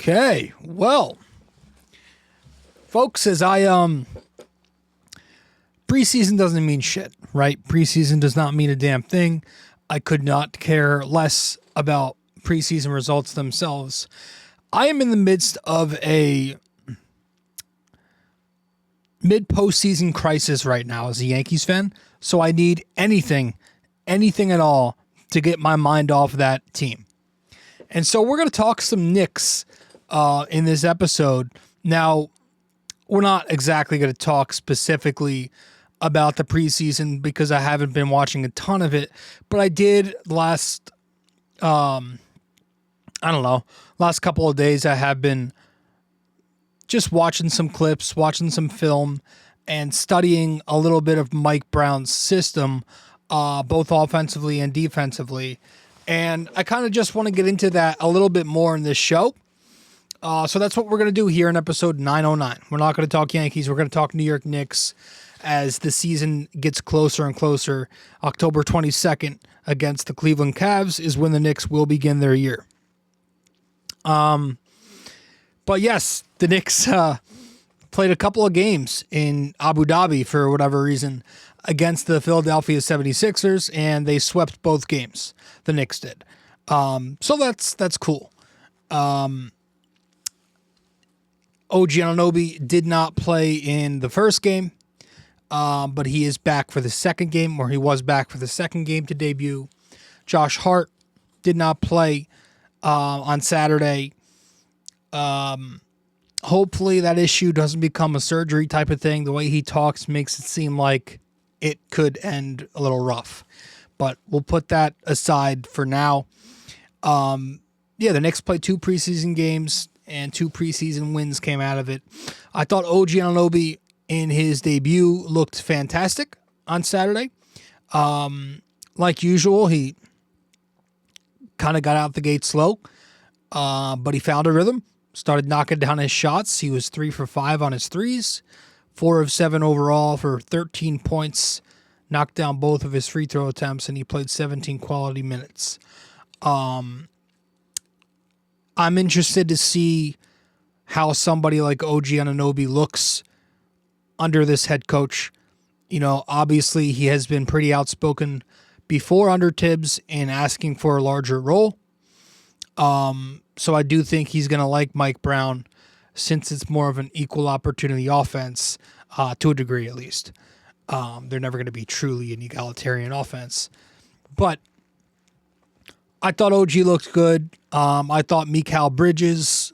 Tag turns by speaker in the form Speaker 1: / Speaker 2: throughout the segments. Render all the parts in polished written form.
Speaker 1: Okay, well, folks, preseason doesn't mean shit, right? Preseason does not mean a damn thing. I could not care less about preseason results themselves. I am in the midst of a mid-postseason crisis right now as a Yankees fan, so I need anything at all to get my mind off that team. And so we're going to talk some Knicks in this episode. Now, we're not exactly going to talk specifically about the preseason because I haven't been watching a ton of it, but I did last couple of days. I have been just watching some clips, watching some film, and studying a little bit of Mike Brown's system, both offensively and defensively. And I kind of just want to get into that a little bit more in this show. So that's what we're going to do here in episode 909. We're not going to talk Yankees. We're going to talk New York Knicks as the season gets closer and closer. October 22nd against the Cleveland Cavs is when the Knicks will begin their year. But yes, the Knicks played a couple of games in Abu Dhabi for whatever reason against the Philadelphia 76ers, and they swept both games. The Knicks did. So that's cool. OG Anunoby did not play in the first game, but he is back for the second game, or he was back for the second game to debut. Josh Hart did not play on Saturday. Hopefully that issue doesn't become a surgery type of thing. The way he talks makes it seem like it could end a little rough, but we'll put that aside for now. The Knicks played 2 preseason games, and 2 preseason wins came out of it. I thought OG Anunoby in his debut looked fantastic on Saturday. Like usual, he kind of got out the gate slow, but he found a rhythm, started knocking down his shots. He was 3 for 5 on his threes, 4 of 7 overall for 13 points, knocked down both of his free throw attempts, and he played 17 quality minutes. I'm interested to see how somebody like OG Anunoby looks under this head coach. You know, obviously he has been pretty outspoken before under Tibbs in asking for a larger role. So I do think he's going to like Mike Brown since it's more of an equal opportunity offense, to a degree at least. They're never going to be truly an egalitarian offense. But I thought OG looked good. I thought Mikal Bridges.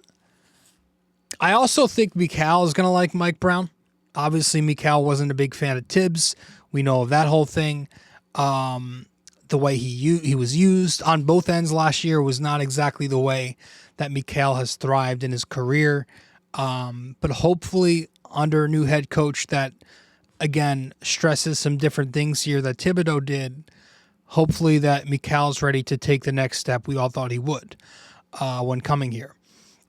Speaker 1: I also think Mikal is going to like Mike Brown. Obviously, Mikal wasn't a big fan of Tibbs. We know of that whole thing. The way he was used on both ends last year was not exactly the way that Mikal has thrived in his career. But hopefully, under a new head coach that, again, stresses some different things here that Thibodeau did, hopefully that Mikal's ready to take the next step. We all thought he would when coming here.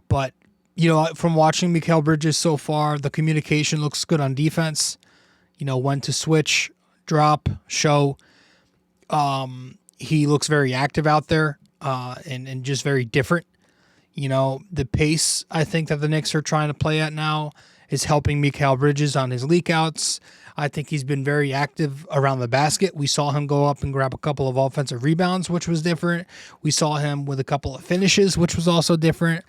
Speaker 1: But, you know, from watching Mikal Bridges so far, the communication looks good on defense. You know, when to switch, drop, show. He looks very active out there and just very different. You know, the pace I think that the Knicks are trying to play at now is helping Mikal Bridges on his leakouts. I think he's been very active around the basket. We saw him go up and grab a couple of offensive rebounds, which was different. We saw him with a couple of finishes, which was also different.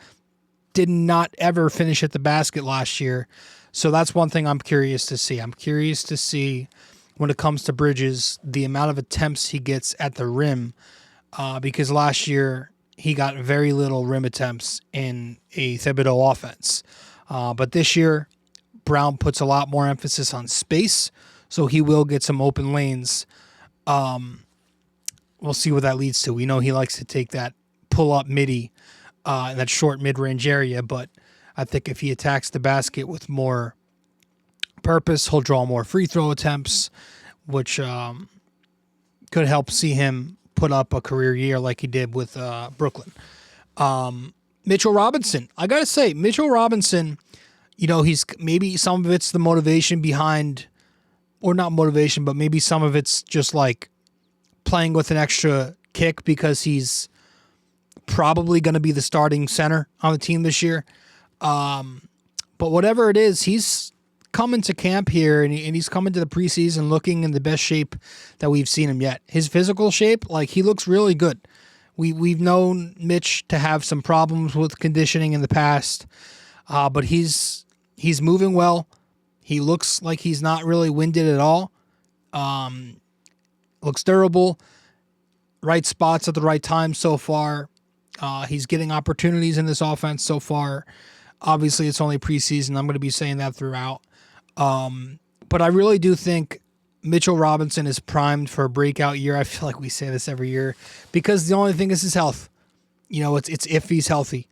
Speaker 1: Did not ever finish at the basket last year. So that's one thing I'm curious to see. I'm curious to see when it comes to Bridges, the amount of attempts he gets at the rim, because last year he got very little rim attempts in a Thibodeau offense. But this year, Brown puts a lot more emphasis on space, so he will get some open lanes. We'll see what that leads to. We know he likes to take that pull-up midi in that short mid-range area, but I think if he attacks the basket with more purpose, he'll draw more free throw attempts, which could help see him put up a career year like he did with Brooklyn. Mitchell Robinson. I got to say, Mitchell Robinson, you know, he's maybe some of it's the motivation behind, or not motivation, but maybe some of it's just like playing with an extra kick because he's probably going to be the starting center on the team this year. But whatever it is, he's coming to camp here, and he's coming to the preseason looking in the best shape that we've seen him yet. His physical shape, like, he looks really good. We've known Mitch to have some problems with conditioning in the past, but he's moving well. He looks like he's not really winded at all. Looks durable. Right spots at the right time so far. He's getting opportunities in this offense so far. Obviously, it's only preseason. I'm going to be saying that throughout. But I really do think Mitchell Robinson is primed for a breakout year. I feel like we say this every year because the only thing is his health. You know, it's if he's healthy.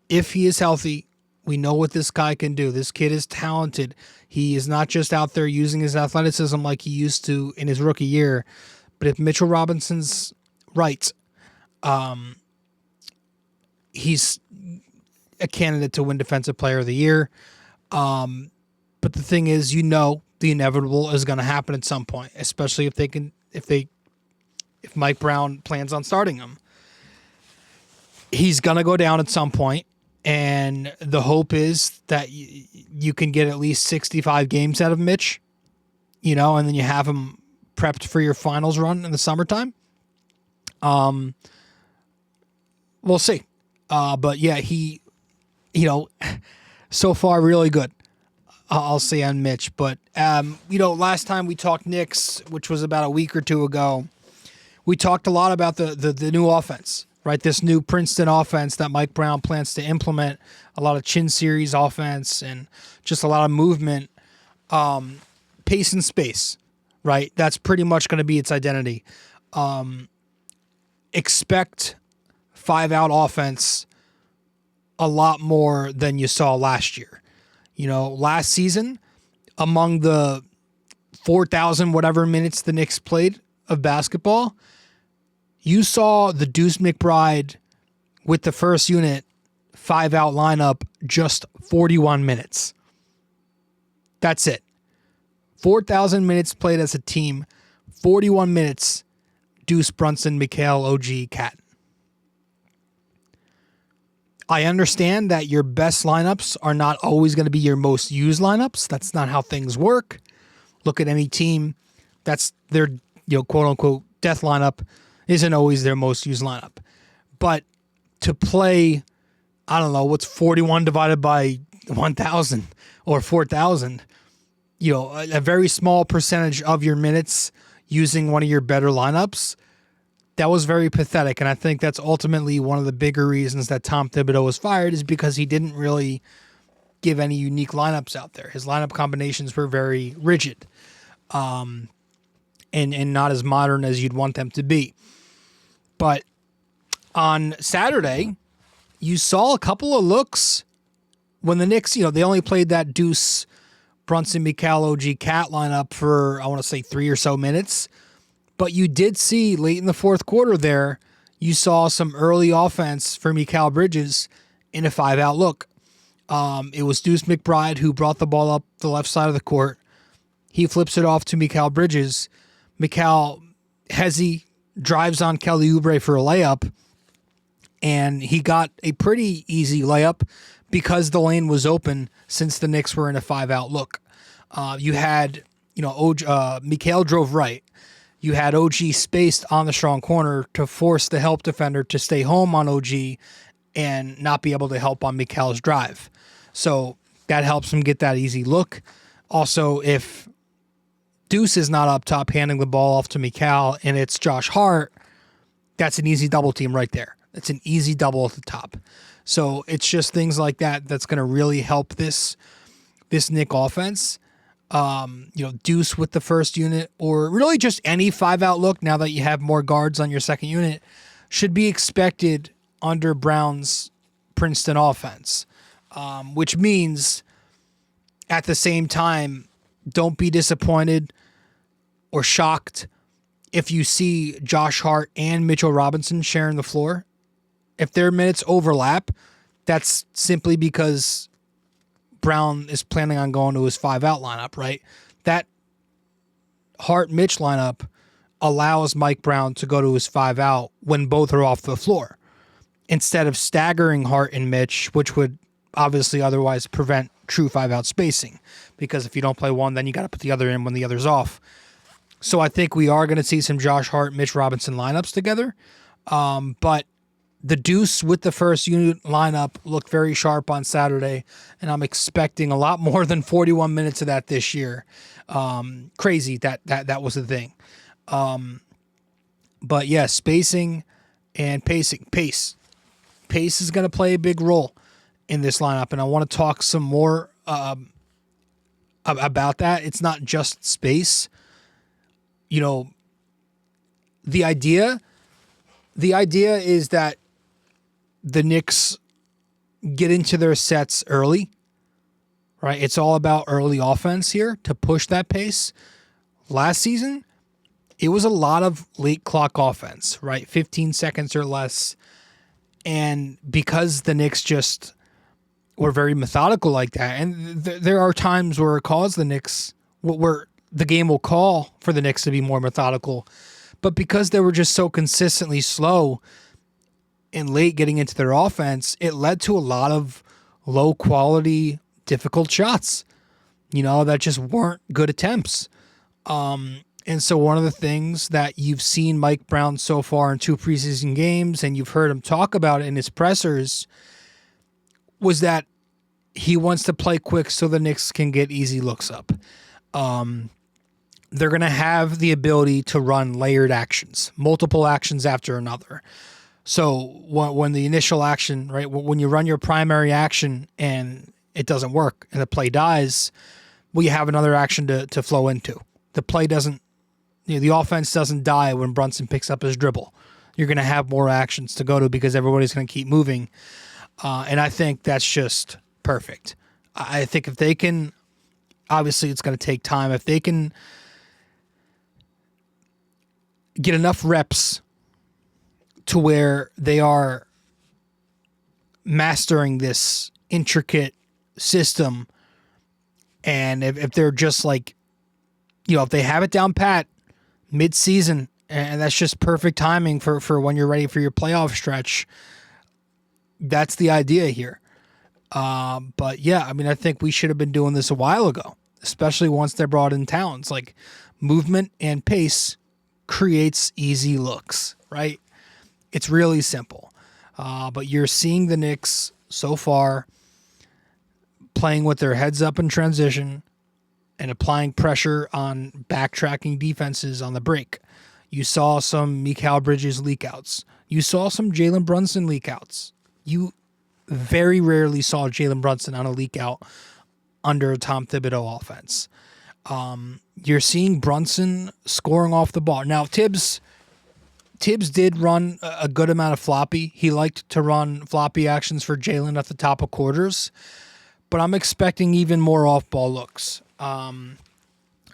Speaker 1: If he is healthy, we know what this guy can do. This kid is talented. He is not just out there using his athleticism like he used to in his rookie year. But if Mitchell Robinson's right, he's a candidate to win Defensive Player of the Year. But the thing is, you know, the inevitable is going to happen at some point, especially if Mike Brown plans on starting him. He's going to go down at some point, and the hope is that you can get at least 65 games out of Mitch, you know, and then you have him prepped for your finals run in the summertime. We'll see. But yeah, he, you know, so far really good. I'll say on Mitch, but you know, last time we talked Knicks, which was about a week or two ago, we talked a lot about the new offense, right? This new Princeton offense that Mike Brown plans to implement, a lot of chin series offense and just a lot of movement, pace and space, right? That's pretty much going to be its identity. Expect 5-out offense a lot more than you saw last year. You know, last season, among the 4,000 whatever minutes the Knicks played of basketball, you saw the Deuce McBride with the first unit 5-out lineup just 41 minutes. That's it. 4,000 minutes played as a team, 41 minutes, Deuce, Brunson, Mikal, OG, Cat. I understand that your best lineups are not always going to be your most used lineups. That's not how things work. Look at any team that's their, you know, quote unquote death lineup isn't always their most used lineup. But to play, I don't know, what's 41 divided by 1,000 or 4,000, you know, a very small percentage of your minutes using one of your better lineups, that was very pathetic, and I think that's ultimately one of the bigger reasons that Tom Thibodeau was fired is because he didn't really give any unique lineups out there. His lineup combinations were very rigid, and not as modern as you'd want them to be. But on Saturday, you saw a couple of looks when the Knicks, you know, they only played that Deuce, Brunson, Mikal, OG, Cat lineup for, I want to say, 3 or so minutes. But you did see late in the fourth quarter there, you saw some early offense for Mikal Bridges in a 5-out look. It was Deuce McBride who brought the ball up the left side of the court. He flips it off to Mikal Bridges. Mikal Hezi drives on Kelly Oubre for a layup, and he got a pretty easy layup because the lane was open since the Knicks were in a 5-out look. You had, you know, Mikal drove right. You had OG spaced on the strong corner to force the help defender to stay home on OG and not be able to help on Mikal's drive. So that helps him get that easy look. Also, if Deuce is not up top handing the ball off to Mikal and it's Josh Hart, that's an easy double team right there. It's an easy double at the top. So it's just things like that that's going to really help this Knick offense. You know, Deuce with the first unit, or really just any 5-out look now that you have more guards on your second unit, should be expected under Brown's Princeton offense, which means at the same time, don't be disappointed or shocked if you see Josh Hart and Mitchell Robinson sharing the floor. If their minutes overlap, that's simply because Brown is planning on going to his 5-out lineup, right? That Hart-Mitch lineup allows Mike Brown to go to his 5-out when both are off the floor. instead of staggering Hart and Mitch, which would obviously otherwise prevent true 5-out spacing, because if you don't play one, then you got to put the other in when the other's off. So I think we are going to see some Josh Hart, Mitch Robinson lineups together. But the deuce with the first unit lineup looked very sharp on Saturday, and I'm expecting a lot more than 41 minutes of that this year. Crazy that was the thing. But yeah, spacing and pacing. Pace is going to play a big role in this lineup, and I want to talk some more about that. It's not just space. You know, the idea is that the Knicks get into their sets early, right? It's all about early offense here to push that pace. Last season, it was a lot of late clock offense, right? 15 seconds or less. And because the Knicks just were very methodical like that, and there are times where it calls the Knicks, where the game will call for the Knicks to be more methodical, but because they were just so consistently slow and late getting into their offense, it led to a lot of low quality, difficult shots, that just weren't good attempts. And so one of the things that you've seen Mike Brown so far in 2 preseason games, and you've heard him talk about it in his pressers, was that he wants to play quick so the Knicks can get easy looks up. They're going to have the ability to run layered actions, multiple actions after another. So when the initial action, right, when you run your primary action and it doesn't work and the play dies, well, you have another action to flow into. The play doesn't, the offense doesn't die when Brunson picks up his dribble. You're going to have more actions to go to because everybody's going to keep moving. And I think that's just perfect. I think if they can, obviously it's going to take time. If they can get enough reps to where they are mastering this intricate system, and if they're just like, if they have it down pat mid-season, and that's just perfect timing for when you're ready for your playoff stretch, that's the idea here. But yeah, I think we should have been doing this a while ago, especially once they brought in Towns. Like, movement and pace creates easy looks, right? It's really simple. But you're seeing the Knicks so far playing with their heads up in transition and applying pressure on backtracking defenses on the break. You saw some Mikal Bridges leakouts. You saw some Jalen Brunson leakouts. You very rarely saw Jalen Brunson on a leakout under a Tom Thibodeau offense. You're seeing Brunson scoring off the ball. Now, Tibbs did run a good amount of floppy. He liked to run floppy actions for Jalen at the top of quarters, but I'm expecting even more off-ball looks.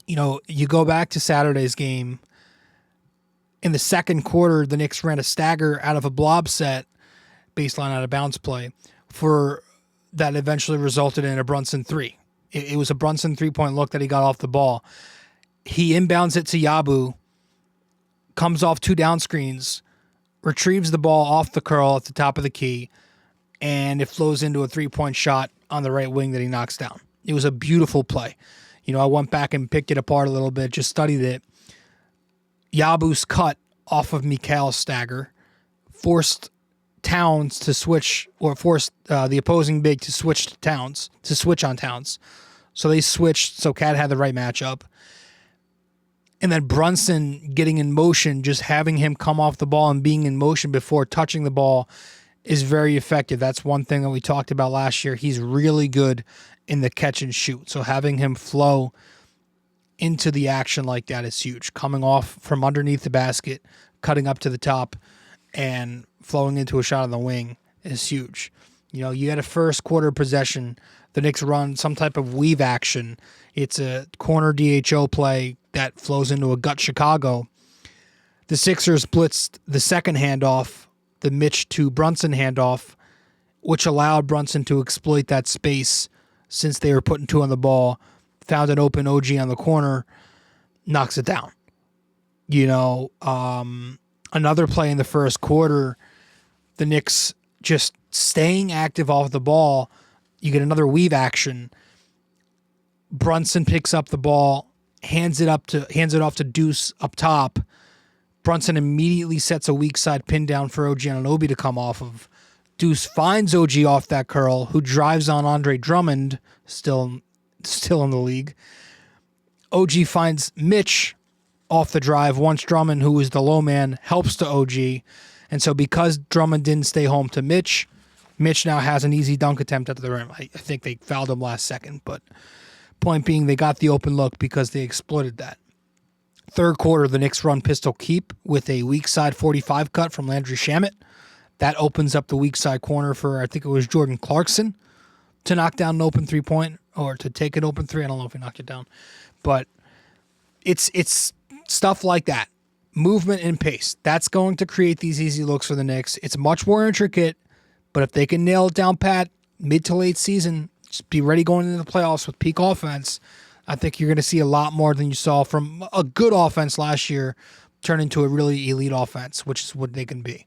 Speaker 1: You go back to Saturday's game. In the second quarter, the Knicks ran a stagger out of a blob set, baseline out of bounds play, for that eventually resulted in a Brunson 3. It was a Brunson 3-point look that he got off the ball. He inbounds it to Yabu, comes off 2 down screens, retrieves the ball off the curl at the top of the key, and it flows into a 3-point shot on the right wing that he knocks down. It was a beautiful play. I went back and picked it apart a little bit, just studied it. Yabu's cut off of Mikal's stagger forced Towns to switch, or forced the opposing big to switch on Towns. So they switched, so Cat had the right matchup. And then Brunson getting in motion, just having him come off the ball and being in motion before touching the ball is very effective. That's one thing that we talked about last year. He's really good in the catch and shoot. So having him flow into the action like that is huge. Coming off from underneath the basket, cutting up to the top, and flowing into a shot on the wing is huge. You had a first quarter possession. The Knicks run some type of weave action. It's a corner DHO play that flows into a gut Chicago. The Sixers blitzed the second handoff, the Mitch to Brunson handoff, which allowed Brunson to exploit that space since they were putting 2 on the ball, found an open OG on the corner, knocks it down. Another play in the first quarter, the Knicks just staying active off the ball. You get another weave action. Brunson picks up the ball, hands it off to Deuce up top. Brunson immediately sets a weak side pin down for OG Anunoby to come off of. Deuce finds OG off that curl, who drives on Andre Drummond, still in the league. OG finds Mitch off the drive once Drummond, who is the low man, helps to OG. And so because Drummond didn't stay home to Mitch now has an easy dunk attempt at the rim. I think they fouled him last second, but point being, they got the open look because they exploited that. Third quarter, the Knicks run pistol keep with a weak side 45 cut from Landry Shamet. That opens up the weak side corner for, I think it was Jordan Clarkson, to knock down an open three-point, or to take an open three. I don't know if he knocked it down. But it's stuff like that. Movement and pace. That's going to create these easy looks for the Knicks. It's much more intricate, but if they can nail it down pat mid to late season, just be ready going into the playoffs with peak offense, I think you're going to see a lot more than you saw from a good offense last year turn into a really elite offense, which is what they can be.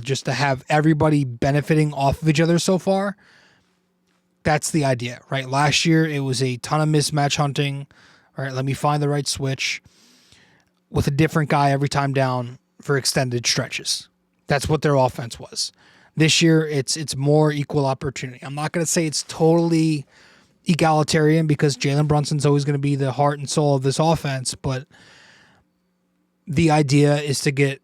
Speaker 1: Just to have everybody benefiting off of each other so far, that's the idea, right? Last year, it was a ton of mismatch hunting. All right, let me find the right switch with a different guy every time down for extended stretches. That's what their offense was. This year, it's more equal opportunity. I'm not going to say it's totally egalitarian because Jalen Brunson's always going to be the heart and soul of this offense, but the idea is to get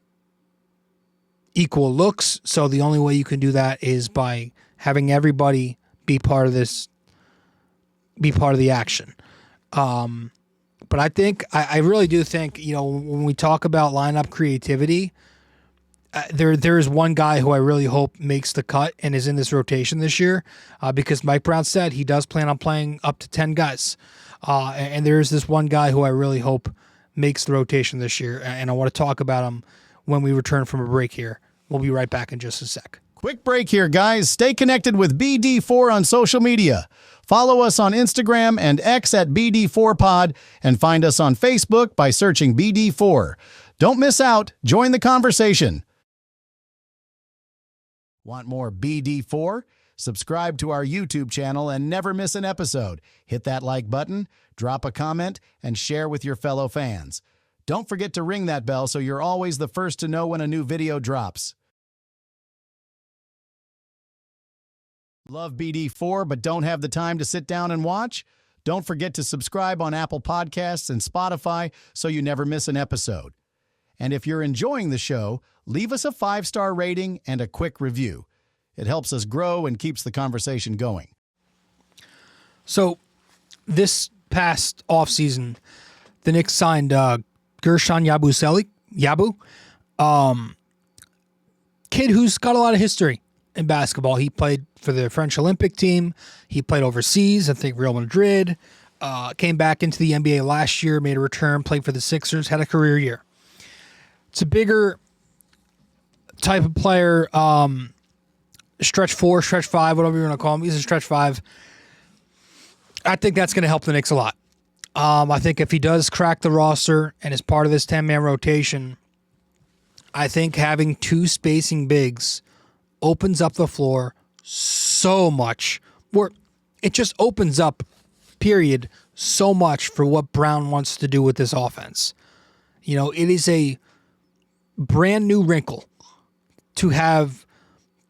Speaker 1: equal looks. So the only way you can do that is by having everybody be part of this, be part of the action. But I really do think, when we talk about lineup creativity, there is one guy who I really hope makes the cut and is in this rotation this year, because Mike Brown said he does plan on playing up to 10 guys. And there is this one guy who I really hope makes the rotation this year, and I want to talk about him when we return from a break here. We'll be right back in just a sec.
Speaker 2: Quick break here, guys. Stay connected with BD4 on social media. Follow us on Instagram and X at BD4Pod, and find us on Facebook by searching BD4. Don't miss out. Join the conversation. Want more BD4? Subscribe to our YouTube channel and never miss an episode. Hit that like button, drop a comment, and share with your fellow fans. Don't forget to ring that bell so you're always the first to know when a new video drops. Love BD4 but don't have the time to sit down and watch? Don't forget to subscribe on Apple Podcasts and Spotify so you never miss an episode. And if you're enjoying the show, leave us a 5-star rating and a quick review. It helps us grow and keeps the conversation going.
Speaker 1: So this past offseason, the Knicks signed Gershon Yabu, kid who's got a lot of history in basketball. He played for the French Olympic team. He played overseas, I think Real Madrid, came back into the NBA last year, made a return, played for the Sixers, had a career year. It's a bigger type of player, stretch 4, stretch 5, whatever you want to call him. He's a stretch 5. I think that's going to help the Knicks a lot. I think if he does crack the roster and is part of this 10-man rotation, I think having 2 spacing bigs opens up the floor so much. Where it just opens up, period, so much for what Brown wants to do with this offense. It is a brand new wrinkle to have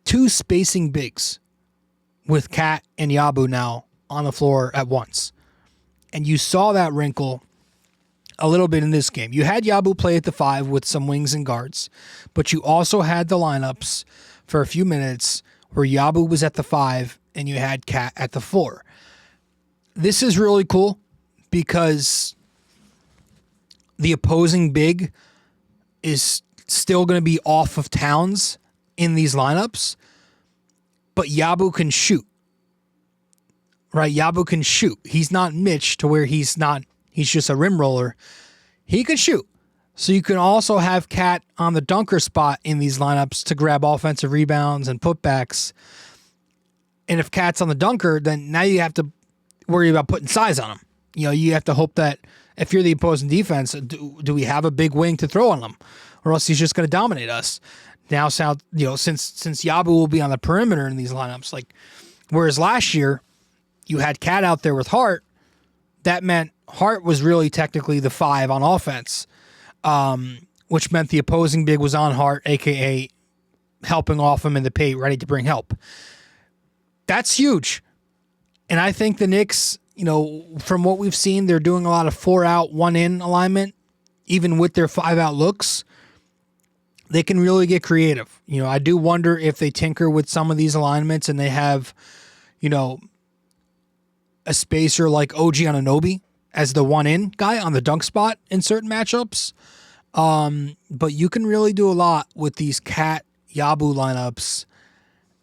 Speaker 1: 2 spacing bigs with Cat and Yabu now on the floor at once. And you saw that wrinkle a little bit in this game. You had Yabu play at the 5 with some wings and guards, but you also had the lineups for a few minutes where Yabu was at the 5 and you had Cat at the 4. This is really cool because the opposing big is still going to be off of Towns in these lineups, but Yabu can shoot. Right? Yabu can shoot. He's not Mitch to where he's just a rim roller. He can shoot. So you can also have Cat on the dunker spot in these lineups to grab offensive rebounds and putbacks. And if Cat's on the dunker, then now you have to worry about putting size on him. You have to hope that if you're the opposing defense, do we have a big wing to throw on him? Or else he's just going to dominate us. now sound, since Yabu will be on the perimeter in these lineups, like, whereas last year you had Cat out there with Hart, that meant Hart was really technically the 5 on offense, which meant the opposing big was on Hart, aka helping off him in the paint, ready to bring help. That's huge. And I think the Knicks, from what we've seen, they're doing a lot of 4 out, 1 in alignment, even with their 5 out looks. They can really get creative. I do wonder if they tinker with some of these alignments and they have, a spacer like OG Anunoby as the 1 in guy on the dunk spot in certain matchups. But you can really do a lot with these Cat Yabu lineups.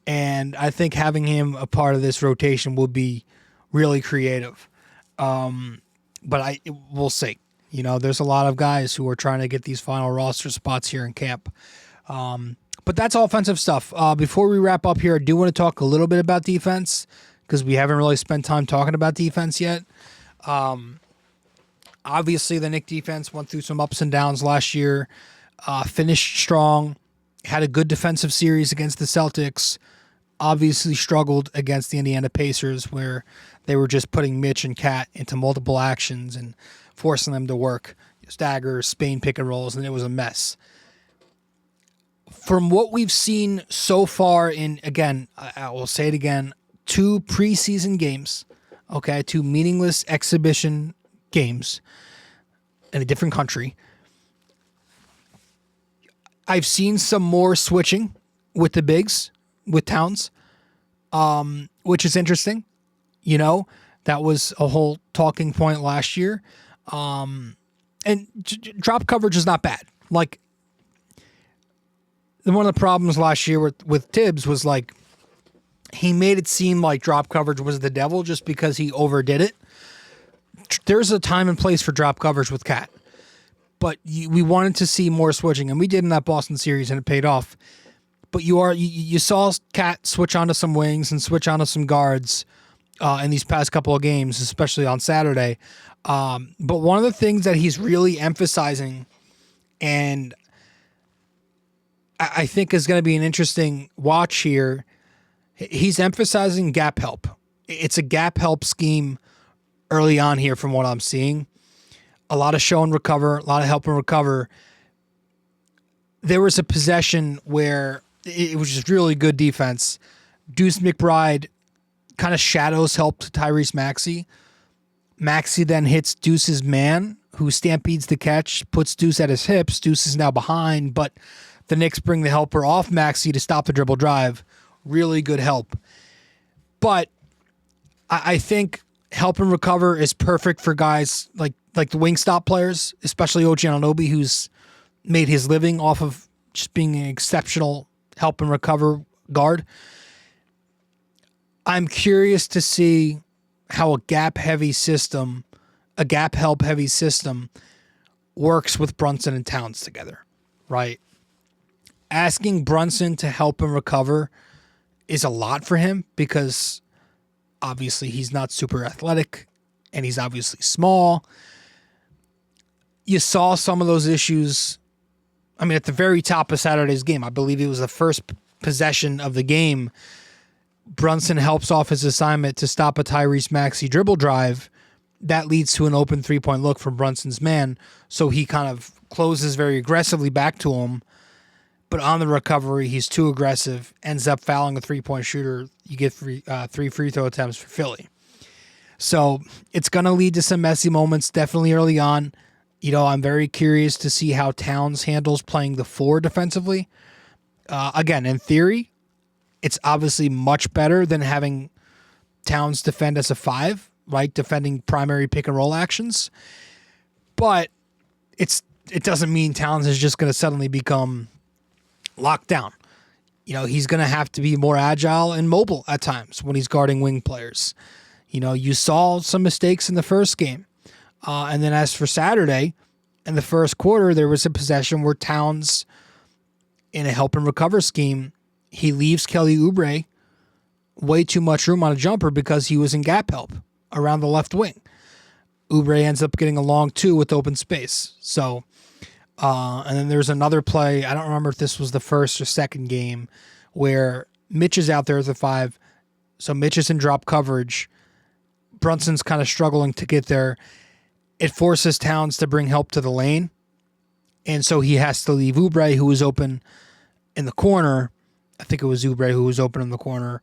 Speaker 1: And I think having him a part of this rotation will be really creative. But we'll see. There's a lot of guys who are trying to get these final roster spots here in camp. But that's all offensive stuff. Before we wrap up here, I do want to talk a little bit about defense because we haven't really spent time talking about defense yet. Obviously, the Knicks defense went through some ups and downs last year, finished strong, had a good defensive series against the Celtics, obviously struggled against the Indiana Pacers where they were just putting Mitch and Cat into multiple actions and forcing them to work staggers, Spain pick and rolls, and it was a mess. From what we've seen so far again, I will say it again, 2 preseason games, okay, 2 meaningless exhibition games in a different country. I've seen some more switching with the bigs, with Towns, which is interesting. That was a whole talking point last year. And drop coverage is not bad. Like, one of the problems last year with Tibbs was like, he made it seem like drop coverage was the devil just because he overdid it. There's a time and place for drop coverage with Cat, but we wanted to see more switching, and we did in that Boston series, and it paid off. But you saw Cat switch onto some wings and switch onto some guards in these past couple of games, especially on Saturday. But one of the things that he's really emphasizing, and I think is going to be an interesting watch here, he's emphasizing gap help. It's a gap help scheme early on here from what I'm seeing. A lot of show and recover, a lot of help and recover. There was a possession where it was just really good defense. Deuce McBride kind of shadows help to Tyrese Maxey. Maxey then hits Deuce's man, who stampedes the catch, puts Deuce at his hips. Deuce is now behind, but the Knicks bring the helper off Maxey to stop the dribble drive. Really good help. But I think help and recover is perfect for guys like the wing stop players, especially OG Anunoby, who's made his living off of just being an exceptional help and recover guard. I'm curious to see how a gap help heavy system works with Brunson and Towns together, right? Asking Brunson to help and recover is a lot for him because obviously he's not super athletic and he's obviously small. You saw some of those issues. I mean, at the very top of Saturday's game, I believe it was the first possession of the game, Brunson helps off his assignment to stop a Tyrese Maxey dribble drive. That leads to an open 3-point look from Brunson's man. So he kind of closes very aggressively back to him. But on the recovery, he's too aggressive, ends up fouling the 3-point shooter. You get 3 free throw attempts for Philly. So it's going to lead to some messy moments, definitely early on. I'm very curious to see how Towns handles playing the 4 defensively. Again, in theory, it's obviously much better than having Towns defend as a 5, right? Defending primary pick and roll actions. But it doesn't mean Towns is just going to suddenly become locked down. He's going to have to be more agile and mobile at times when he's guarding wing players. You saw some mistakes in the first game. And then as for Saturday, in the first quarter, there was a possession where Towns, in a help and recover scheme, he leaves Kelly Oubre way too much room on a jumper because he was in gap help around the left wing. Oubre ends up getting a long 2 with open space. So And then there's another play. I don't remember if this was the first or second game where Mitch is out there as a 5. So Mitch is in drop coverage. Brunson's kind of struggling to get there. It forces Towns to bring help to the lane. And so he has to leave Oubre, who was open in the corner. I think it was Oubre who was open in the corner.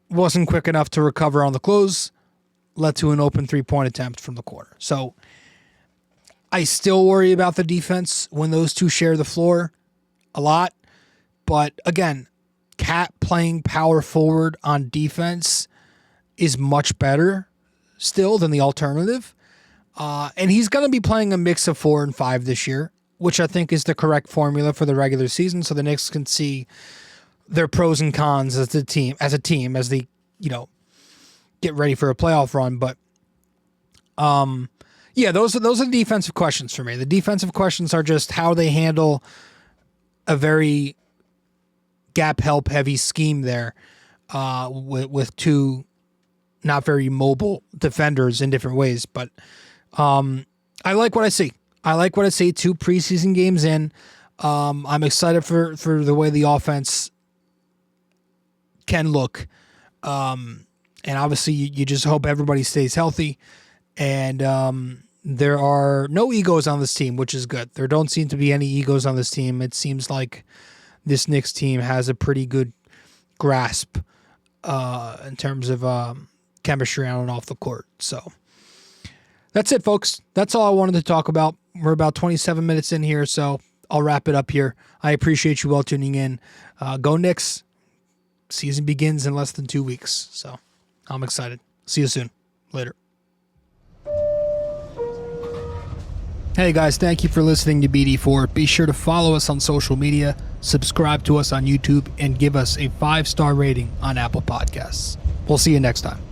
Speaker 1: Wasn't quick enough to recover on the close. Led to an open 3-point attempt from the corner. So I still worry about the defense when those two share the floor a lot. But again, Cat playing power forward on defense is much better still than the alternative. And he's going to be playing a mix of 4 and 5 this year, which I think is the correct formula for the regular season, so the Knicks can see their pros and cons as a team as they, get ready for a playoff run. But those are the defensive questions for me. The defensive questions are just how they handle a very gap help heavy scheme there with two not very mobile defenders in different ways. But I like what I see. 2 preseason games in. I'm excited for the way the offense can look. And obviously you just hope everybody stays healthy. And there are no egos on this team, which is good. There don't seem to be any egos on this team. It seems like this Knicks team has a pretty good grasp in terms of chemistry on and off the court. So that's it, folks. That's all I wanted to talk about. We're about 27 minutes in here, so I'll wrap it up here. I appreciate you all tuning in. Go Knicks. Season begins in less than 2 weeks, so I'm excited. See you soon. Later. Hey guys, thank you for listening to BD4. Be sure to follow us on social media, subscribe to us on YouTube, and give us a 5-star rating on Apple Podcasts. We'll see you next time.